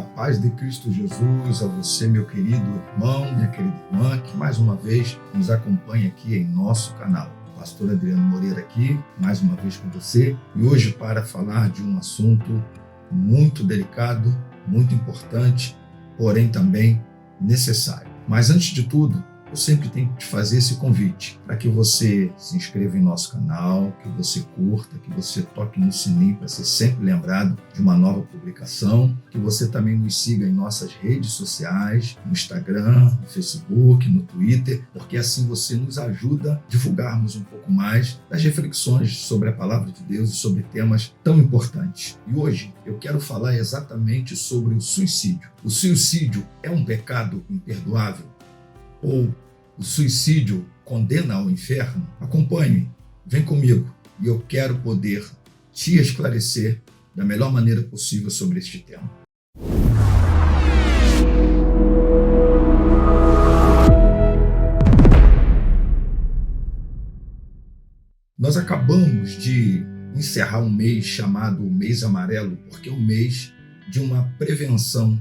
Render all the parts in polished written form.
A paz de Cristo Jesus a você, meu querido irmão, minha querida irmã, que mais uma vez nos acompanha aqui em nosso canal. Pastor Adriano Moreira aqui, mais uma vez com você, e hoje para falar de um assunto muito delicado, muito importante, porém também necessário. Mas antes de tudo, eu sempre tenho que te fazer esse convite para que você se inscreva em nosso canal, que você curta, que você toque no sininho para ser sempre lembrado de uma nova publicação, que você também nos siga em nossas redes sociais, no Instagram, no Facebook, no Twitter, porque assim você nos ajuda a divulgarmos um pouco mais das reflexões sobre a Palavra de Deus e sobre temas tão importantes. E hoje eu quero falar exatamente sobre o suicídio. O suicídio é um pecado imperdoável? Ou o suicídio condena ao inferno? Acompanhe-me, vem comigo, e eu quero poder te esclarecer da melhor maneira possível sobre este tema. Nós acabamos de encerrar um mês chamado Mês Amarelo, porque é um mês de uma prevenção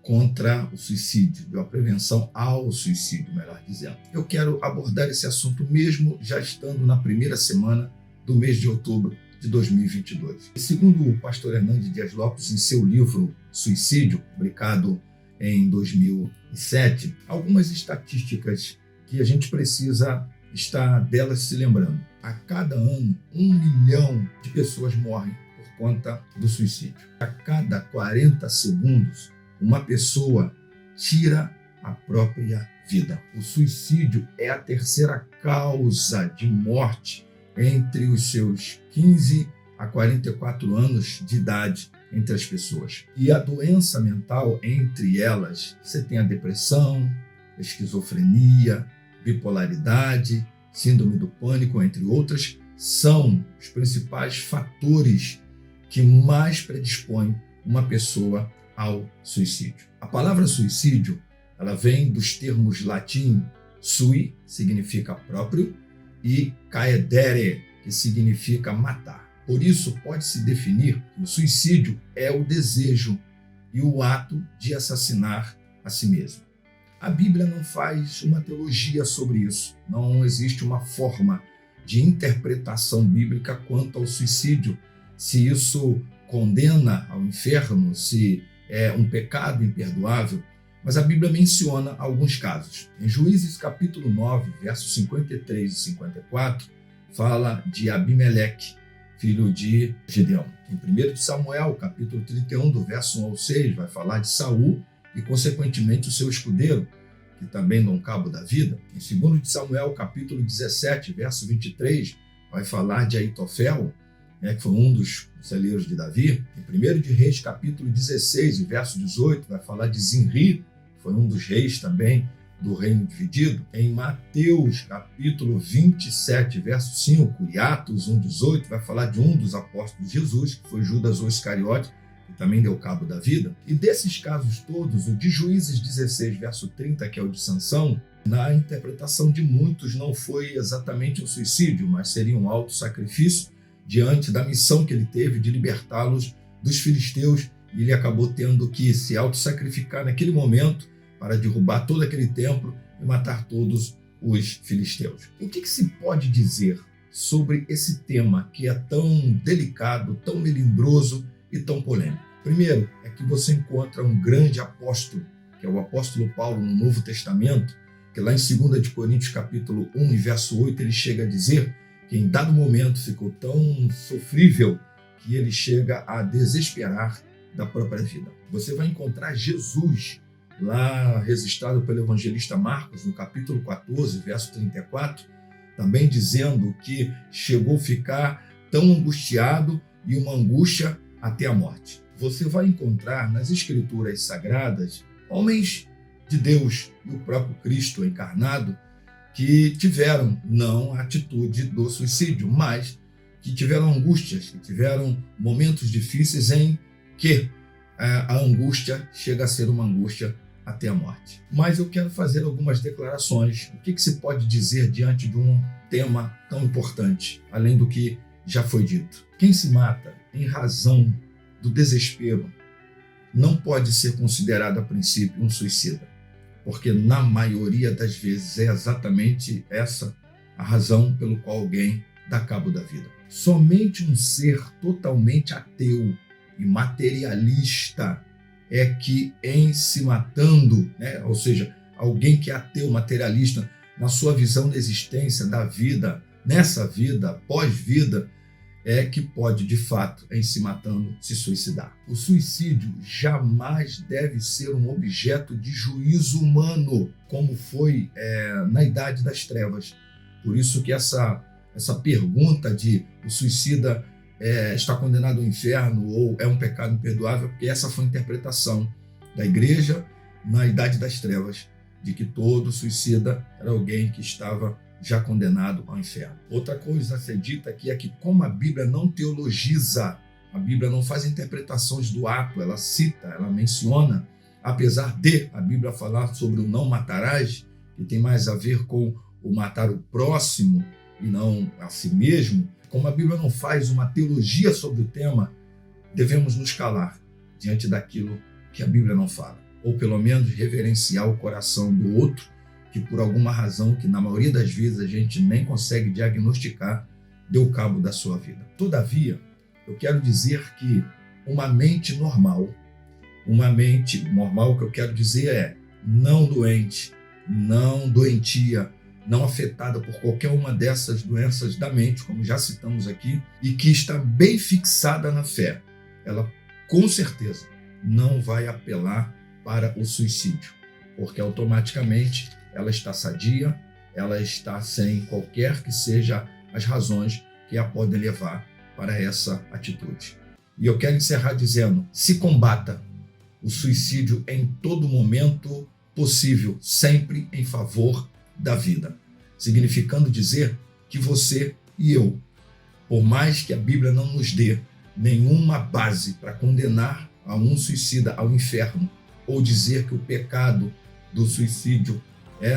contra o suicídio, de uma prevenção ao suicídio, melhor dizendo. Eu quero abordar esse assunto mesmo já estando na primeira semana do mês de outubro de 2022. E segundo o pastor Hernandes Dias Lopes, em seu livro Suicídio, publicado em 2007, algumas estatísticas que a gente precisa estar delas se lembrando. A cada ano, 1 milhão de pessoas morrem por conta do suicídio. A cada 40 segundos, uma pessoa tira a própria vida. O suicídio é a terceira causa de morte entre os seus 15 a 44 anos de idade entre as pessoas. E a doença mental, entre elas, você tem a depressão, esquizofrenia, bipolaridade, síndrome do pânico, entre outras, são os principais fatores que mais predispõem uma pessoa ao suicídio. A palavra suicídio, ela vem dos termos latim sui, significa próprio, e caedere, que significa matar. Por isso, pode-se definir que o suicídio é o desejo e o ato de assassinar a si mesmo. A Bíblia não faz uma teologia sobre isso. Não existe uma forma de interpretação bíblica quanto ao suicídio. Se isso condena ao inferno, se é um pecado imperdoável, mas a Bíblia menciona alguns casos. Em Juízes capítulo 9, versos 53 e 54, fala de Abimeleque, filho de Gideão. Em 1 Samuel, capítulo 31, do verso 1 ao 6, vai falar de Saul e, consequentemente, o seu escudeiro, que também dão cabo da vida. Em 2 Samuel, capítulo 17, verso 23, vai falar de Aitofel, que foi um dos conselheiros de Davi. Em 1 de Reis, capítulo 16, verso 18, vai falar de Zinri, que foi um dos reis também do reino dividido. Em Mateus, capítulo 27, verso 5, e Atos 1:18, vai falar de um dos apóstolos de Jesus, que foi Judas o Iscariote, que também deu cabo da vida. E desses casos todos, o de Juízes 16, verso 30, que é o de Sansão, na interpretação de muitos não foi exatamente um suicídio, mas seria um auto-sacrifício diante da missão que ele teve de libertá-los dos filisteus, e ele acabou tendo que se auto-sacrificar naquele momento para derrubar todo aquele templo e matar todos os filisteus. O que se pode dizer sobre esse tema que é tão delicado, tão melindroso e tão polêmico? Primeiro, é que você encontra um grande apóstolo, que é o apóstolo Paulo no Novo Testamento, que lá em 2 de Coríntios capítulo 1, verso 8, ele chega a dizer que em dado momento ficou tão sofrível que ele chega a desesperar da própria vida. Você vai encontrar Jesus lá registrado pelo evangelista Marcos, no capítulo 14, verso 34, também dizendo que chegou a ficar tão angustiado e uma angústia até a morte. Você vai encontrar nas escrituras sagradas homens de Deus e o próprio Cristo encarnado que tiveram não a atitude do suicídio, mas que tiveram angústias, que tiveram momentos difíceis em que a angústia chega a ser uma angústia até a morte. Mas eu quero fazer algumas declarações. O que se pode dizer diante de um tema tão importante, além do que já foi dito? Quem se mata em razão do desespero, não pode ser considerado a princípio um suicida, porque na maioria das vezes é exatamente essa a razão pelo qual alguém dá cabo da vida. Somente um ser totalmente ateu e materialista é que, em se matando, ou seja, alguém que é ateu, materialista, na sua visão da existência, da vida, nessa vida, pós-vida, é que pode, de fato, em se matando, se suicidar. O suicídio jamais deve ser um objeto de juízo humano, como foi na Idade das Trevas. Por isso que essa pergunta de o suicida está condenado ao inferno ou é um pecado imperdoável, porque essa foi a interpretação da igreja na Idade das Trevas, de que todo suicida era alguém que estava já condenado ao inferno. Outra coisa a ser dita aqui é que, como a Bíblia não teologiza, a Bíblia não faz interpretações do ato, ela cita, ela menciona, apesar de a Bíblia falar sobre o não matarás, que tem mais a ver com o matar o próximo e não a si mesmo, como a Bíblia não faz uma teologia sobre o tema, devemos nos calar diante daquilo que a Bíblia não fala, ou pelo menos reverenciar o coração do outro, que por alguma razão, que na maioria das vezes a gente nem consegue diagnosticar, deu cabo da sua vida. Todavia, eu quero dizer que uma mente normal que eu quero dizer é não doente, não doentia, não afetada por qualquer uma dessas doenças da mente, como já citamos aqui, e que está bem fixada na fé, ela com certeza não vai apelar para o suicídio, porque automaticamente ela está sadia, ela está sem qualquer que seja as razões que a podem levar para essa atitude. E eu quero encerrar dizendo, se combata o suicídio em todo momento possível, sempre em favor da vida, significando dizer que você e eu, por mais que a Bíblia não nos dê nenhuma base para condenar a um suicida ao inferno, ou dizer que o pecado do suicídio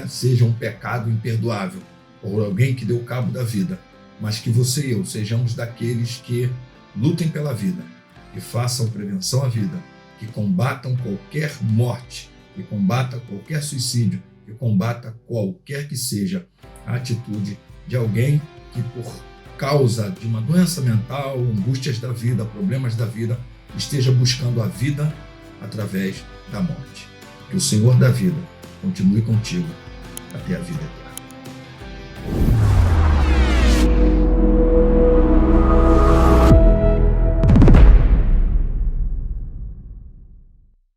seja um pecado imperdoável, ou alguém que deu cabo da vida, mas que você e eu sejamos daqueles que lutem pela vida, que façam prevenção à vida, que combatam qualquer morte, que combata qualquer suicídio, que combata qualquer que seja a atitude de alguém que, por causa de uma doença mental, angústias da vida, problemas da vida, esteja buscando a vida através da morte. Que o Senhor da vida continue contigo até a vida eterna.